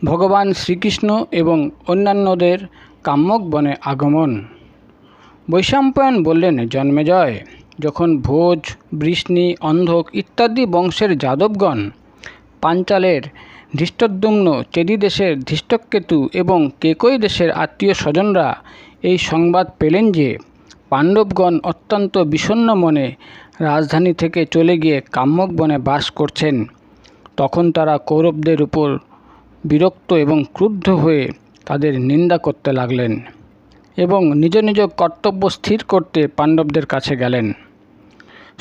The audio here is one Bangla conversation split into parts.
ভগবান শ্রীকৃষ্ণ এবং অন্যান্যদের কাম্যক বনে আগমন। বৈশাম্পায়ন বললেন, জন্মেজয়, যখন ভোজ, বৃষ্ণি, অন্ধক ইত্যাদি বংশের যাদবগণ পাঞ্চালের ধৃষ্টদ্যুম্ন, চেদি দেশের ধৃষ্টকেতু এবং কেকই দেশের আত্মীয় স্বজনরা এই সংবাদ পেলেন যে পাণ্ডবগণ অত্যন্ত বিষণ্ণ মনে রাজধানী থেকে চলে গিয়ে কাম্যক বনে বাস করছেন, তখন তারা কৌরবদের উপর বিরক্ত এবং ক্রুদ্ধ হয়ে তাদের নিন্দা করতে লাগলেন এবং নিজ নিজ কর্তব্য স্থির করতে পাণ্ডবদের কাছে গেলেন।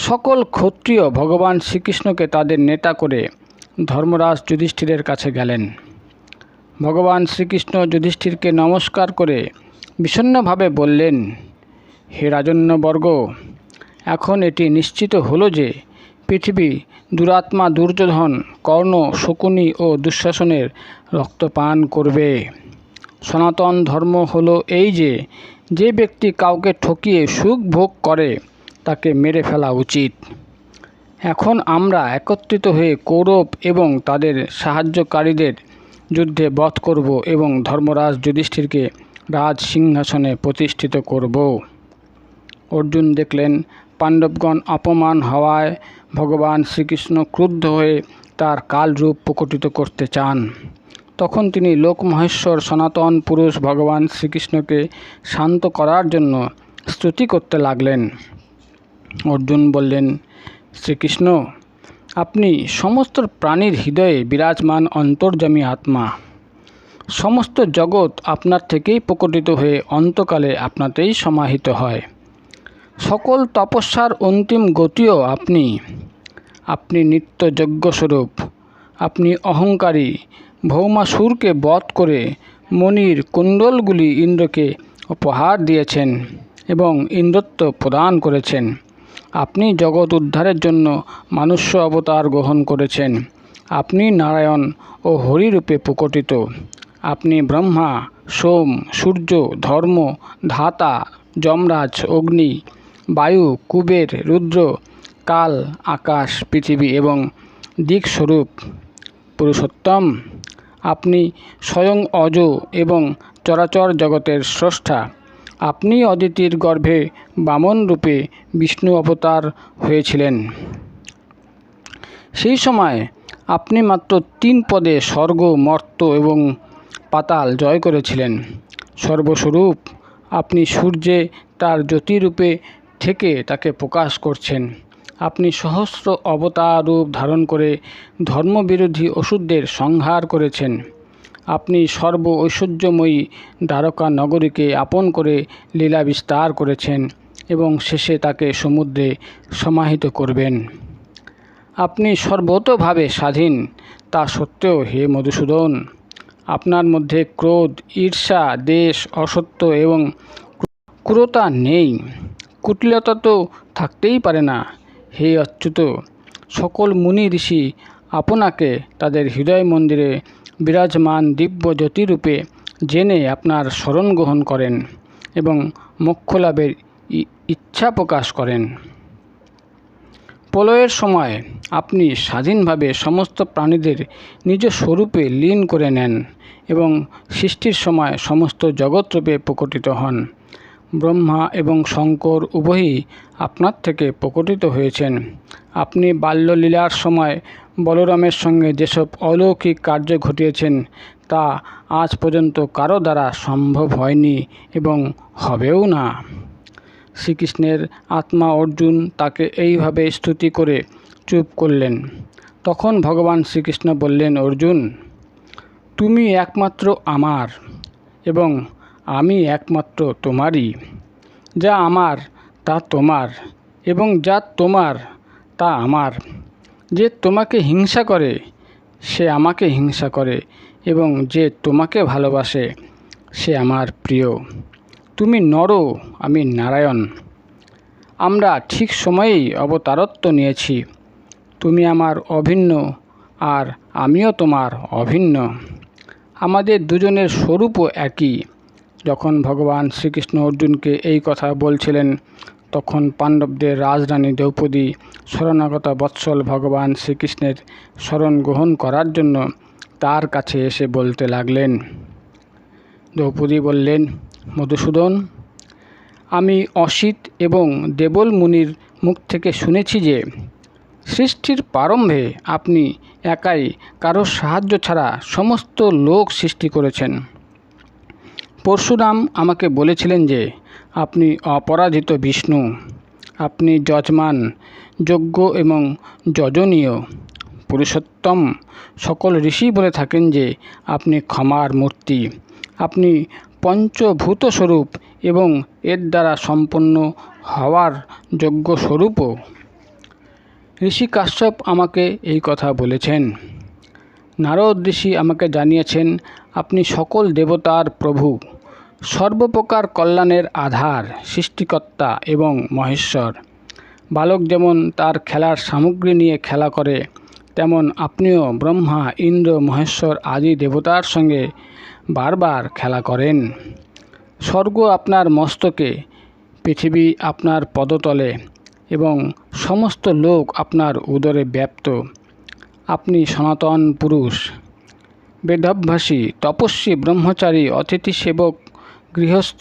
সকল ক্ষত্রিয় ভগবান শ্রীকৃষ্ণকে তাদের নেতা করে ধর্মরাজ যুধিষ্ঠিরের কাছে গেলেন। ভগবান শ্রীকৃষ্ণ যুধিষ্ঠিরকে নমস্কার করে বিষণ্ণভাবে বললেন, হে রাজন্যবর্গ, এখন এটি নিশ্চিত হলো যে পৃথিবী দুরাত্মা দুর্যোধন, কর্ণ, শকুনি ও দুঃশাসনের রক্তপান করবে। সনাতন ধর্ম হলো এই যে যে ব্যক্তি কাউকে ঠকিয়ে সুখ ভোগ করে তাকে মেরে ফেলা উচিত। এখন আমরা একত্রিত হয়ে কৌরব এবং তাদের সাহায্যকারীদের যুদ্ধে বধ করব এবং ধর্মরাজ যুধিষ্ঠিরকে রাজ সিংহাসনে প্রতিষ্ঠিত করব। অর্জুন দেখলেন পাণ্ডবগণ অপমান হওয়ায় ভগবান শ্রীকৃষ্ণ ক্রুদ্ধ হয়ে তার কালরূপ প্রকটিত করতে চান। তখন তিনি লোকমহেশ্বর সনাতন পুরুষ ভগবান শ্রীকৃষ্ণকে শান্ত করার জন্য স্তুতি করতে লাগলেন। অর্জুন বললেন, শ্রীকৃষ্ণ, আপনি সমস্ত প্রাণীর হৃদয়ে বিরাজমান অন্তর্যামী আত্মা। সমস্ত জগৎ আপনার থেকেই প্রকটিত হয়ে অন্তকালে আপনাতেই সমাহিত হয়। সকল তপস্যার অন্তিম গতিও আপনি। আপনি নিত্য যজ্ঞস্বরূপ। আপনি অহংকারী ভৌমাসুরকে বধ করে মণির কুণ্ডলগুলি ইন্দ্রকে উপহার দিয়েছেন এবং ইন্দ্রত্ব প্রদান করেছেন। আপনি জগৎ উদ্ধারের জন্য মনুষ্য অবতার গ্রহণ করেছেন। আপনি নারায়ণ ও হরিরূপে প্রকটিত। আপনি ব্রহ্মা, সোম, সূর্য, ধর্ম, ধাতা, যমরাজ, অগ্নি, বায়ু, কুবের, রুদ্র, কাল, আকাশ, পৃথিবী এবং দিকস্বরূপ পুরুষোত্তম। আপনি স্বয়ং অজ এবং চরাচর জগতের স্রষ্টা। আপনি অদিতির গর্ভে বামন রূপে বিষ্ণু অবতার হয়েছিলেন। সেই সময় আপনি মাত্র 3 পদে স্বর্গ, মর্ত্য এবং পাতাল জয় করেছিলেন। সর্বস্বরূপ আপনি সূর্যে তার জ্যোতিরূপে থেকে তাকে প্রকাশ করছেন। আপনি সহস্র অবতার রূপ ধারণ করে ধর্মবিরোধী অসুরদের সংহার করেছেন। আপনি সর্ব ঐশ্বর্যময়ী দ্বারকা নগরীকে আপন করে লীলা বিস্তার করেছেন এবং শেষে তাকে সমুদ্রে সমাহিত করবেন। আপনি সর্বতোভাবে স্বাধীন, তা সত্ত্বেও হে মধুসূদন, আপনার মধ্যে ক্রোধ, ঈর্ষা, দ্বেষ, অসত্য এবং ক্রূরতা নেই। কুটিলতা তো থাকতেই পারে না। হে অচ্যুত, সকল মুনি ঋষি আপনাকে তাদের হৃদয় মন্দিরে বিরাজমান দিব্য জ্যোতিরূপে জেনে আপনার শরণ গ্রহণ করেন এবং মোক্ষলাভের ইচ্ছা প্রকাশ করেন। প্রলয়ের সময় আপনি স্বাধীনভাবে সমস্ত প্রাণীদের নিজ স্বরূপে লীন করে নেন এবং সৃষ্টির সময় সমস্ত জগৎরূপে প্রকটিত হন। ব্রহ্মা এবং শঙ্কর উভয়ই আপনার থেকে প্রকটিত হয়েছেন। আপনি বাল্যলীলার সময় বলরামের সঙ্গে যেসব অলৌকিক কার্য ঘটিয়েছেন তা আজ পর্যন্ত কারো দ্বারা সম্ভব হয়নি এবং হবেও না। শ্রীকৃষ্ণের আত্মা অর্জুন তাকে এইভাবে স্তুতি করে চুপ করলেন। তখন ভগবান শ্রীকৃষ্ণ বললেন, অর্জুন, তুমি একমাত্র আমার এবং আমি একমাত্র তোমারই। যা আমার তা তোমার এবং যা তোমার তা আমার। যে তোমাকে হিংসা করে সে আমাকে হিংসা করে এবং যে তোমাকে ভালোবাসে সে আমার প্রিয়। তুমি নর, আমি নারায়ণ। আমরা ঠিক সময়েই অবতারত্ব নিয়েছি। তুমি আমার অভিন্ন আর আমিও তোমার অভিন্ন। আমাদের দুজনের স্বরূপও একই। যখন ভগবান শ্রীকৃষ্ণ অর্জুনকে এই কথা বলছিলেন তখন পাণ্ডবদের রাজরানী দ্রৌপদী শরণাগত বৎসল ভগবান শ্রীকৃষ্ণের শরণ গ্রহণ করার জন্য তার কাছে এসে বলতে লাগলেন। দ্রৌপদী বললেন, মধুসূদন, আমি অসিত এবং দেবল মুনির মুখ থেকে শুনেছি যে সৃষ্টির প্রারম্ভে আপনি একাই কারো সাহায্য ছাড়া সমস্ত লোক সৃষ্টি করেছেন। পরশুরাম আমাকে বলেছিলেন যে আপনি অপরাজিত বিষ্ণু, আপনি যজমান, যজ্ঞ এবং যজনীয়, পুরুষোত্তম। সকল ঋষি বলে থাকেন যে আপনি ক্ষমার মূর্তি, আপনি পঞ্চভূত স্বরূপ এবং এর দ্বারা সম্পন্ন হওয়ার যোগ্য স্বরূপও। ঋষি কাশ্যপ আমাকে এই কথা বলেছেন। নারদ ঋষি আমাকে জানিয়েছেন আপনি সকল দেবতার প্রভু, সর্বপ্রকার কল্যাণের আধার, সৃষ্টিকর্তা এবং মহেশ্বর। বালক যেমন তার খেলার সামগ্রী নিয়ে খেলা করে, তেমন আপনিও ব্রহ্মা, ইন্দ্র, মহেশ্বর আদি দেবতার সঙ্গে বারবার খেলা করেন। স্বর্গ আপনার মস্তকে, পৃথিবী আপনার পদতলে এবং সমস্ত লোক আপনার উদরে ব্যাপ্ত। আপনি সনাতন পুরুষ, বেদাভ্যাসী, তপস্বী, ব্রহ্মচারী, অতিথি সেবক, গৃহস্থ,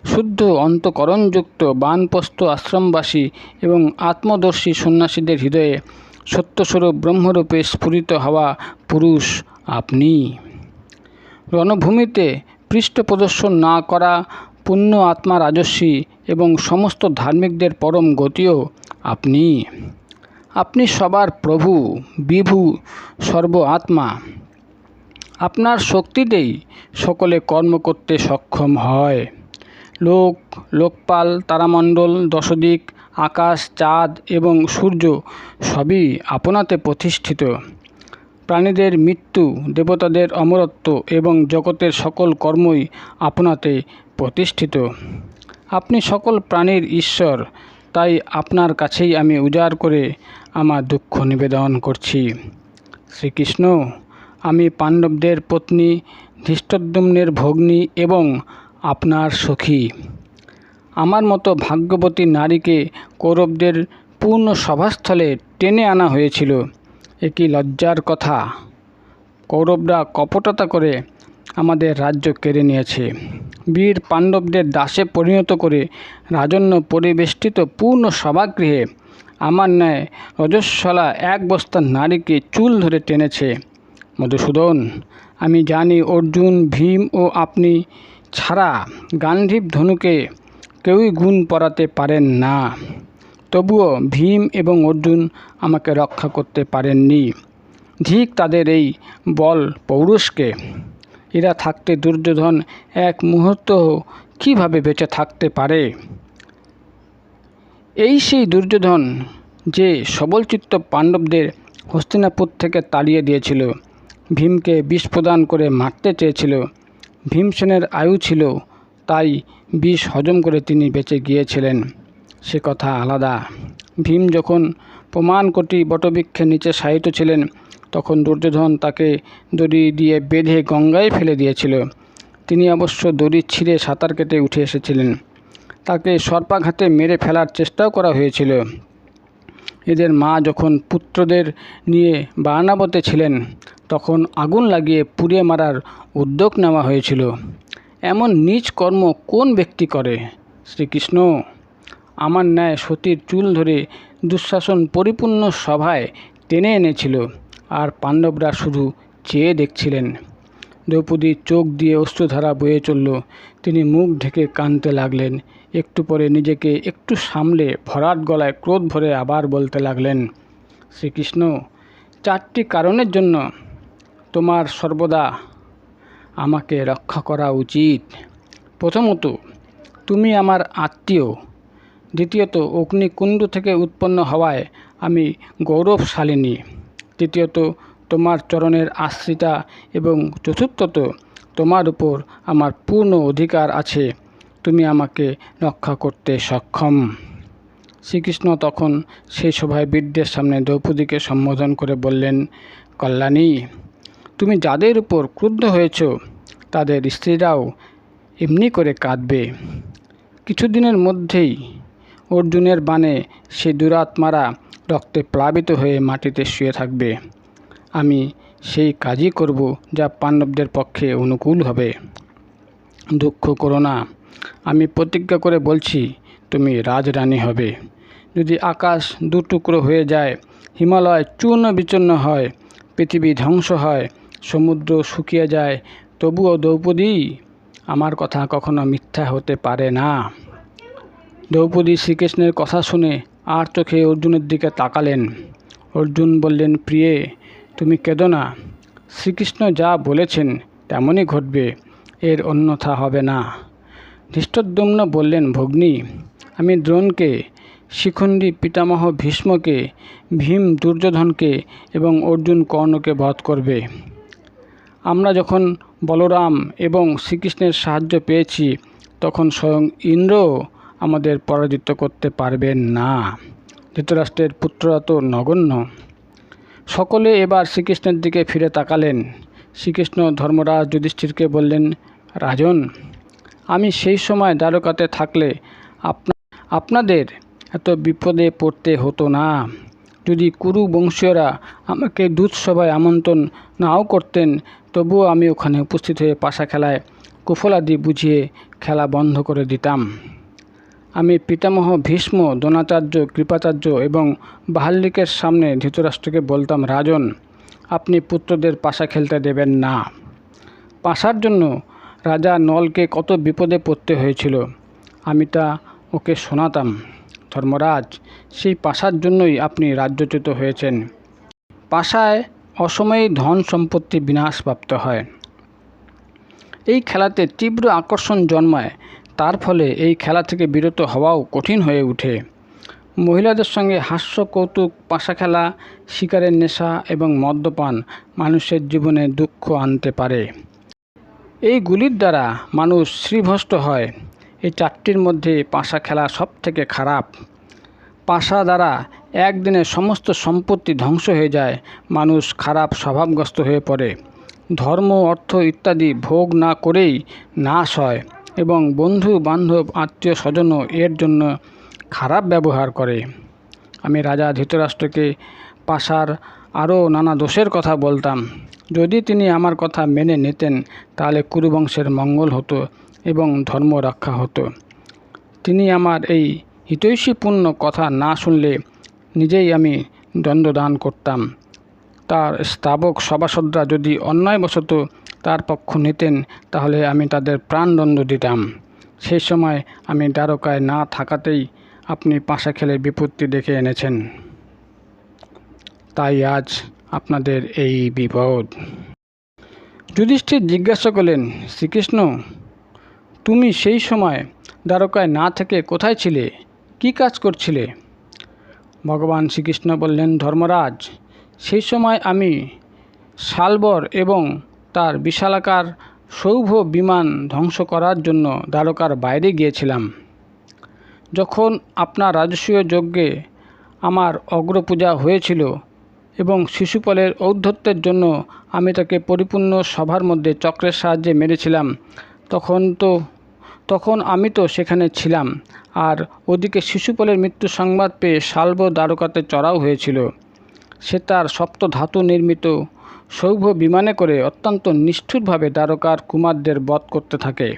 শুদ্ধ অন্তঃকরণযুক্ত, বানপ্রস্থ আশ্রমবাসী এবং আত্মদর্শী সন্ন্যাসীদের হৃদয়ে সত্যস্বরূপ ব্রহ্মরূপে স্ফুরিত হওয়া পুরুষ আপনি। রণভূমিতে পৃষ্ঠ প্রদর্শন না করা পুণ্য আত্মা রাজস্বী এবং সমস্ত ধার্মিকদের পরম গতিও আপনি। আপনি সবার প্রভু, বিভু, সর্ব আত্মা। আপনার শক্তিতেই সকলে কর্ম করতে সক্ষম হয়। লোক, লোকপাল, তারামণ্ডল, দশদিক, আকাশ, চাঁদ এবং সূর্য সবই আপনাতে প্রতিষ্ঠিত। প্রাণীদের মৃত্যু, দেবতাদের অমরত্ব এবং জগতের সকল কর্মই আপনাতে প্রতিষ্ঠিত। আপনি সকল প্রাণীর ঈশ্বর, তাই আপনার কাছেই আমি উজাড় করে আমার দুঃখ নিবেদন করছি। শ্রীকৃষ্ণ, আমি পাণ্ডবদের পত্নী, ধৃষ্টদ্যুম্নের ভগ্নী এবং আপনার সখী। আমার মতো ভাগ্যবতী নারীকে কৌরবদের পূর্ণ সভাস্থলে টেনে আনা হয়েছিল। এ কি লজ্জার কথা! কৌরবরা কপটতা করে আমাদের রাজ্য কেড়ে নিয়েছে। বীর পাণ্ডবদের দাসে পরিণত করে রাজন্য পরিবেষ্টিত পূর্ণ সভাগৃহে আমার ন্যায় রজস্বলা এক বস্তা নারীকে চুল ধরে টেনেছে। মধুসূদন, আমি জানি অর্জুন, ভীম ও আপনি ছাড়া গান্ডীব ধনুকে কেউই গুণ পরাতে পারেন না। তবুও ভীম এবং অর্জুন আমাকে রক্ষা করতে পারেননি। ধিক তাদের এই বল পৌরুষকে। এরা থাকতে দুর্যোধন এক মুহূর্ত কিভাবে বেঁচে থাকতে পারে? এই সেই দুর্যোধন যে সবলচিত্ত পাণ্ডবদের হস্তিনাপুর থেকে তাড়িয়ে দিয়েছিল, ভীমকে বিষ প্রদান করে মারতে চেয়েছিল। ভীমসেনের আয়ু ছিল, তাই বিষ হজম করে তিনি বেঁচে গিয়েছিলেন, সে কথা আলাদা। ভীম যখন প্রমাণকোটি বটবৃক্ষের নিচে শায়িত ছিলেন, তখন দুর্যোধন তাকে দড়ি দিয়ে বেঁধে গঙ্গায় ফেলে দিয়েছিল। তিনি অবশ্য দড়ি ছিঁড়ে সাঁতার কেটে উঠে এসেছিলেন। তাকে সর্পাঘাতে মেরে ফেলার চেষ্টাও করা হয়েছিল। এদের মা যখন পুত্রদের নিয়ে বারাণবতে ছিলেন, তখন আগুন লাগিয়ে পুড়িয়ে মারার উদ্যোগ নেওয়া হয়েছিল। এমন নীচ কর্ম কোন ব্যক্তি করে? শ্রীকৃষ্ণ, আমার ন্যায় সতীর চুল ধরে দুঃশাসন পরিপূর্ণ সভায় টেনে এনেছিল, আর পাণ্ডবরা শুধু চেয়ে দেখছিলেন। দ্রৌপদীর চোখ দিয়ে অশ্রুধারা বয়ে চলল। তিনি মুখ ঢেকে কাঁদতে লাগলেন। একটু পরে নিজেকে একটু সামলে ভরাট গলায় ক্রোধ ভরে আবার বলতে লাগলেন, শ্রীকৃষ্ণ, 4টি কারণের জন্য তোমার সর্বদা আমাকে রক্ষা করা উচিত। প্রথমত, তুমি আমার আত্মীয়। দ্বিতীয়ত, অগ্নিকুণ্ড থেকে উৎপন্ন হওয়ায় আমি গৌরবশালিনী। তৃতীয়ত, তোমার চরণের আশ্রিতা। এবং চতুর্থত, তোমার উপর আমার পূর্ণ অধিকার আছে। তুমি আমাকে রক্ষা করতে সক্ষম। শ্রীকৃষ্ণ তখন সেই সভায় বীরদের সামনে দ্রৌপদীকে সম্বোধন করে বললেন, কল্যাণী, তুমি যাদের উপর ক্রুদ্ধ হয়েছ, তাদের স্ত্রীরাও এমনি করে কাঁদবে। কিছুদিনের মধ্যেই অর্জুনের বাণে সেই দুরাত্মারা রক্তে প্লাবিত হয়ে মাটিতে শুয়ে থাকবে। আমি সেই কাজই করব যা পাণ্ডবদের পক্ষে অনুকূল হবে। দুঃখ করো না, আমি প্রতিজ্ঞা করে বলছি তুমি রাজরানী হবে। যদি আকাশ দুটুকরো হয়ে যায়, হিমালয় চূর্ণ বিচূর্ণ হয়, পৃথিবী ধ্বংস হয়, সমুদ্র শুকিয়ে যায়, তবুও দ্রৌপদী আমার কথা কখনো মিথ্যা হতে পারে না। দ্রৌপদী শ্রীকৃষ্ণের কথা শুনে আর চোখে অর্জুনের দিকে তাকালেন। অর্জুন বললেন, প্রিয়ে তুমি কেঁদো না, শ্রীকৃষ্ণ যা বলেছেন তেমনই ঘটবে, এর অন্যথা হবে না। ধৃষ্টদ্যুম্ন বললেন, ভগ্নী আমি দ্রোণকে, শিখণ্ডী পিতামহ ভীষ্মকে, ভীম দুর্যোধনকে এবং অর্জুন কর্ণকে বধ করবে। আমরা যখন বলরাম এবং শ্রীকৃষ্ণের সাহায্য পেয়েছি তখন স্বয়ং ইন্দ্রও আমাদের পরাজিত করতে পারবেন না। ধৃতরাষ্ট্রের পুত্ররা তো নগণ্য। সকলে এবার শ্রীকৃষ্ণের দিকে ফিরে তাকালেন। শ্রীকৃষ্ণ ধর্মরাজ যুধিষ্ঠিরকে বললেন, রাজন, আমি সেই সময় দ্বারকাতে থাকলে আপনাদের এত বিপদে পড়তে হতো না। যদি কুরু বংশীয়রা আমাকে দূতসভায় আমন্ত্রণ নাও করতেন, তবুও আমি ওখানে উপস্থিত হয়ে পাশা খেলায় কুফলাদি বুঝিয়ে খেলা বন্ধ করে দিতাম। আমি পিতামহ ভীষ্ম, দ্রোণাচার্য, কৃপাচার্য এবং বাহ্লিকের সামনে ধৃতরাষ্ট্রকে বলতাম, রাজন, আপনি পুত্রদের পাশা খেলতে দেবেন না। পাশার জন্য রাজা নলকে কত বিপদে পড়তে হয়েছিল, আমি তা ওকে শোনাতাম। ধর্মরাজ, সেই পাশার জন্যই আপনি রাজ্যচ্যুত হয়েছেন। পাশায় অসময়ে ধন সম্পত্তি বিনাশপ্রাপ্ত হয়। এই খেলাতে তীব্র আকর্ষণ জন্মায়, তার ফলে এই খেলা থেকে বিরত হওয়াও কঠিন হয়ে ওঠে। মহিলাদের সঙ্গে হাস্য কৌতুক, পাশা খেলা, শিকারের নেশা এবং মদ্যপান মানুষের জীবনে দুঃখ আনতে পারে। এইগুলির দ্বারা মানুষ শ্রীভ্রষ্ট হয়। এই চারটির মধ্যে পাশা খেলা সব থেকে খারাপ। পাশা দ্বারা একদিনে সমস্ত সম্পত্তি ধ্বংস হয়ে যায়, মানুষ খারাপ স্বভাবগ্রস্ত হয়ে পড়ে, ধর্ম, অর্থ ইত্যাদি ভোগ না করেই নাশ হয় এবং বন্ধু বান্ধব আত্মীয় স্বজনও এর জন্য খারাপ ব্যবহার করে। আমি রাজা ধৃতরাষ্ট্রকে পাশার আরও নানা দোষের কথা বলতাম। যদি তিনি আমার কথা মেনে নিতেন তাহলে কুরুবংশের মঙ্গল হতো এবং ধর্ম রক্ষা হতো। তিনি আমার এই হিতৈষীপূর্ণ কথা না শুনলে নিজেই আমি দণ্ডদান করতাম। তার স্তাবক সভাসদরা যদি অন্যায়বশত তার পক্ষ নিতেন তাহলে আমি তাদের প্রাণদণ্ড দিতাম। সেই সময় আমি দ্বারকায় না থাকাতেই আপনি পাশা খেলে বিপত্তি ডেকে এনেছেন। তাই আজ আপনাদের এই বিপদ। যুধিষ্ঠির জিজ্ঞাসা করলেন, শ্রীকৃষ্ণ, তুমি সেই সময় দ্বারকায় না থেকে কোথায় ছিলে, কি কাজ করছিলে? ভগবান শ্রীকৃষ্ণ বললেন, ধর্মরাজ, সেই সময় আমি শালবর এবং তার বিশালাকার সৌভ বিমান ধ্বংস করার জন্য দ্বারকার বাইরে গিয়েছিলাম। যখন আপনার রাজসূয় যজ্ঞে আমার অগ্রপূজা হয়েছিল এবং শিশুপালের ঔদ্ধত্যের জন্য আমি তাকে পরিপূর্ণ সভার মধ্যে চক্রের সাহায্যে মেরেছিলাম, তখন আমি তো সেখানে ছিলাম। আর ওদিকে শিশুপালের মৃত্যু সংবাদ পেয়ে শালব দ্বারকাতে চড়াও হয়েছিল। সে তার সপ্তধাতু নির্মিত সৌভ বিমানে করে অত্যন্ত নিষ্ঠুরভাবে দ্বারকার কুমারদের বধ করতে থাকে।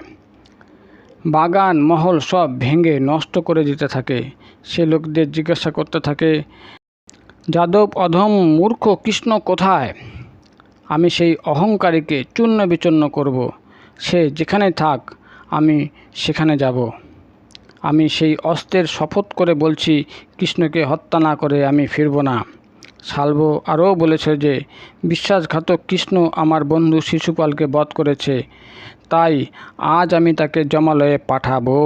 বাগান মহল সব ভেঙে নষ্ট করে দিতে থাকে। সে লোকদের জিজ্ঞাসা করতে থাকে, যাদব অধম মূর্খ কৃষ্ণ কোথায়? আমি সেই অহংকারীকে চূর্ণ বিচূর্ণ করব। সে যেখানে থাক আমি সেখানে যাব। আমি সেই অস্ত্রের শপথ করে বলছি, কৃষ্ণকে হত্যা না করে আমি ফিরব না। শালব আরও বলেছে যে বিশ্বাসঘাতক কৃষ্ণ আমার বন্ধু শিশুপালকে বধ করেছে, তাই আজ আমি তাকে যমালয়ে পাঠাবো।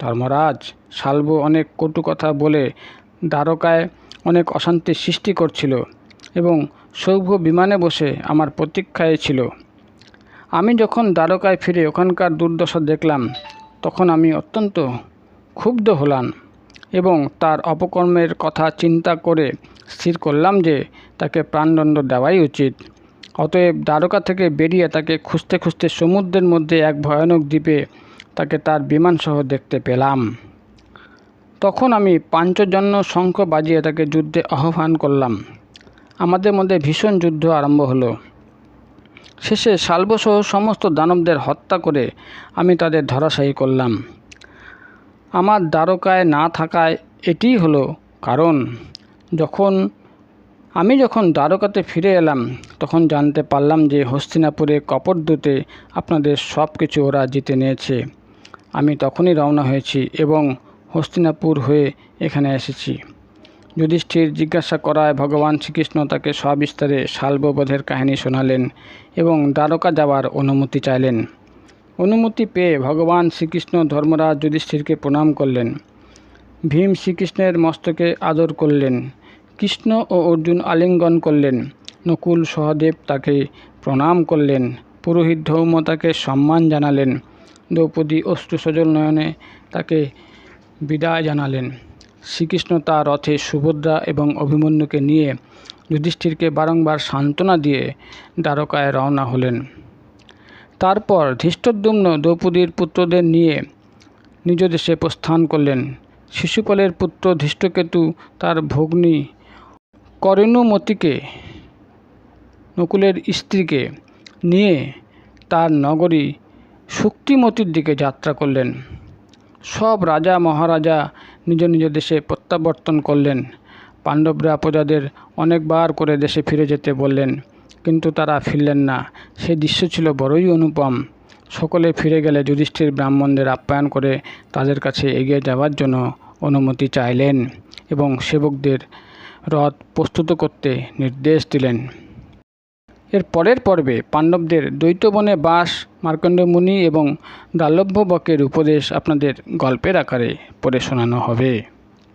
ধর্মরাজ, শালব অনেক কটু কথা বলে দ্বারকায় অনেক অশান্তির সৃষ্টি করছিল এবং সৌভ বিমানে বসে আমার প্রতীক্ষায় ছিল। আমি যখন দ্বারকায় ফিরে ওখানকার দুর্দশা দেখলাম তখন আমি অত্যন্ত ক্ষুব্ধ হলাম এবং তার অপকর্মের কথা চিন্তা করে স্থির করলাম যে তাকে প্রাণদণ্ড দেওয়াই উচিত। অতএব দ্বারকা থেকে বেরিয়ে তাকে খুঁজতে খুঁজতে সমুদ্রের মধ্যে এক ভয়ানক দ্বীপে তাকে তার বিমানসহ দেখতে পেলাম। তখন আমি পাঞ্চজন্য শঙ্খ বাজিয়ে তাকে যুদ্ধে আহ্বান করলাম। আমাদের মধ্যে ভীষণ যুদ্ধ আরম্ভ হলো। শেষে শাল্বসহ সমস্ত দানবদের হত্যা করে আমি তাদের ধরাশায়ী করলাম। আমার দ্বারকায় না থাকায় এটিই হলো কারণ। আমি যখন দ্বারকাতে ফিরে এলাম তখন জানতে পারলাম যে হস্তিনাপুরে কপটদূতে আপনাদের সব কিছু ওরা জিতে নিয়েছে। আমি তখনই রওনা হয়েছি এবং হস্তিনাপুর হয়ে এখানে এসেছি। যুধিষ্ঠির জিজ্ঞাসা করায় ভগবান শ্রীকৃষ্ণ তাকে সবিস্তারে শাল্ববধের কাহিনী শোনালেন এবং দ্বারকা যাওয়ার অনুমতি চাইলেন। অনুমতি পেয়ে ভগবান শ্রীকৃষ্ণ ধর্মরাজ যুধিষ্ঠিরকে প্রণাম করলেন। ভীম শ্রীকৃষ্ণের মস্তকে আদর করলেন। কৃষ্ণ ও অর্জুন আলিঙ্গন করলেন। নকুল সহদেব তাকে প্রণাম করলেন। পুরোহিত ধৌম তাকে সম্মান জানালেন। দ্রৌপদী অশ্রুসজল নয়নে তাকে বিদায় জানালেন। শ্রীকৃষ্ণ তার রথে সুভদ্রা এবং অভিমন্যুকে নিয়ে যুধিষ্ঠিরকে বারংবার সান্ত্বনা দিয়ে দ্বারকায় রওনা হলেন। তারপর ধৃষ্টদ্যুম্ন দ্রৌপদীর পুত্রদের নিয়ে নিজ দেশে প্রস্থান করলেন। শিশুপালের পুত্র ধৃষ্টকেতু তার ভগ্নী করেণুমতিকে, নকুলের স্ত্রীকে নিয়ে তার নগরী শুক্তিমতির দিকে যাত্রা করলেন। সব রাজা মহারাজা নিজ নিজ দেশে প্রত্যাবর্তন করলেন। পাণ্ডবরা প্রজাদের অনেকবার করে দেশে ফিরে যেতে বললেন, কিন্তু তারা ফিরলেন না। সে দৃশ্য ছিল বড়ই অনুপম। সকলে ফিরে গেলে যুধিষ্ঠির ব্রাহ্মণদের আপ্যায়ন করে তাদের কাছে এগিয়ে যাওয়ার জন্য অনুমতি চাইলেন এবং সেবকদের রথ প্রস্তুত করতে নির্দেশ দিলেন। এর পরের পর্বে পাণ্ডবদের দ্বৈতবনে বাস, মার্কণ্ডেয় মুনি এবং দালভ্য বকের উপদেশ আপনাদের গল্পের আকারে পড়ে শোনানো হবে।